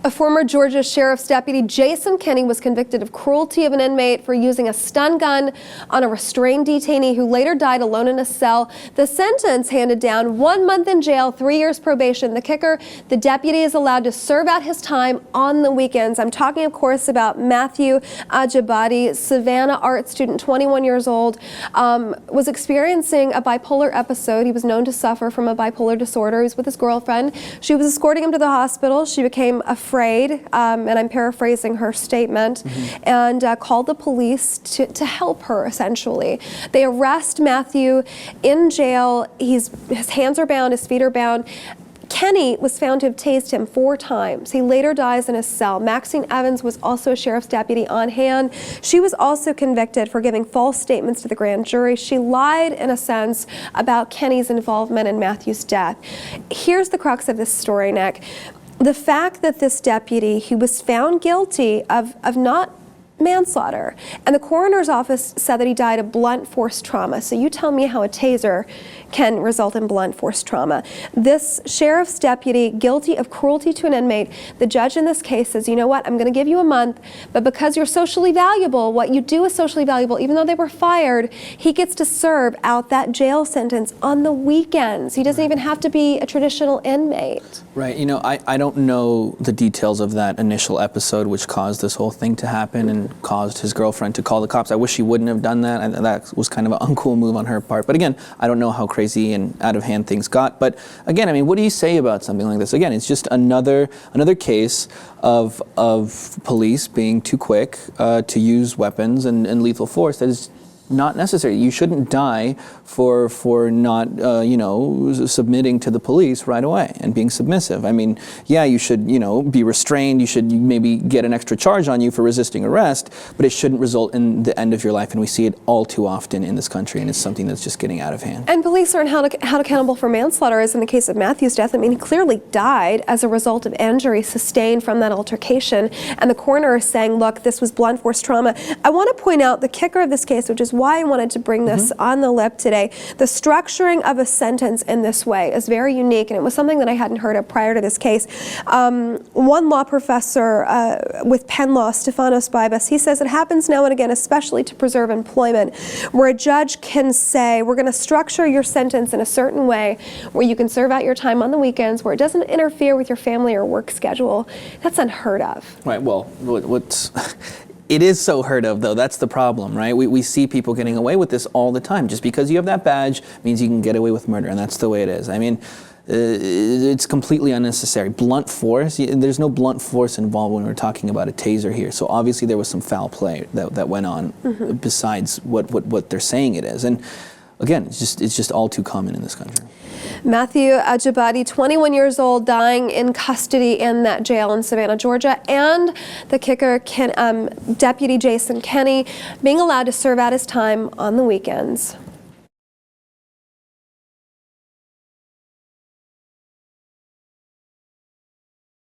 A former Georgia Sheriff's Deputy, Jason Kenney, was convicted of cruelty of an inmate for using a stun gun on a restrained detainee who later died alone in a cell. The sentence handed down: 1 month in jail, 3 years probation. The kicker, the deputy is allowed to serve out his time on the weekends. I'm talking, of course, about Matthew Ajibade, Savannah art student, 21 years old, was experiencing a bipolar episode. He was known to suffer from a bipolar disorder. He was with his girlfriend. She was escorting him to the hospital. She became afraid, and I'm paraphrasing her statement, and called the police to help her, essentially. They arrest Matthew in jail. His hands are bound, his feet are bound. Kenney was found to have tased him 4 times. He later dies in a cell. Maxine Evans was also a sheriff's deputy on hand. She was also convicted for giving false statements to the grand jury. She lied, in a sense, about Kenney's involvement in Matthew's death. Here's the crux of this story, Nick. The fact that this deputy, he was found guilty of not manslaughter, and the coroner's office said that he died of blunt force trauma. So you tell me how a taser can result in blunt force trauma. This sheriff's deputy, guilty of cruelty to an inmate, the judge in this case says, you know what, I'm going to give you a month, but because you're socially valuable, what you do is socially valuable, even though they were fired, he gets to serve out that jail sentence on the weekends. He doesn't even have to be a traditional inmate. Right, you know, I don't know the details of that initial episode which caused this whole thing to happen and caused his girlfriend to call the cops. I wish she wouldn't have done that, and that was kind of an uncool move on her part. But again, I don't know how crazy and out of hand things got. But again, I mean, what do you say about something like this? Again, it's just another case of police being too quick to use weapons and lethal force that is not necessary. You shouldn't die for not, you know, submitting to the police right away and being submissive. I mean, yeah, you should, you know, be restrained. You should maybe get an extra charge on you for resisting arrest, but it shouldn't result in the end of your life. And we see it all too often in this country, and it's something that's just getting out of hand. And police aren't held accountable for manslaughter, as in the case of Matthew's death. I mean, he clearly died as a result of injury sustained from that altercation. And the coroner is saying, look, this was blunt force trauma. I want to point out the kicker of this case, which is why I wanted to bring this on the lip today. The structuring of a sentence in this way is very unique, and it was something that I hadn't heard of prior to this case. One law professor with Penn Law, Stefanos Bibas, he says it happens now and again, especially to preserve employment, where a judge can say, we're going to structure your sentence in a certain way where you can serve out your time on the weekends, where it doesn't interfere with your family or work schedule. That's unheard of. Right, well, it is so heard of, though. That's the problem, right? We see people getting away with this all the time. Just because you have that badge means you can get away with murder, and that's the way it is. I mean, it's completely unnecessary. Blunt force, there's no blunt force involved when we're talking about a taser here. So obviously there was some foul play that went on besides what they're saying it is. And again, it's just all too common in this country. Matthew Ajibade, 21 years old, dying in custody in that jail in Savannah, Georgia, and the kicker, Deputy Jason Kenney, being allowed to serve out his time on the weekends.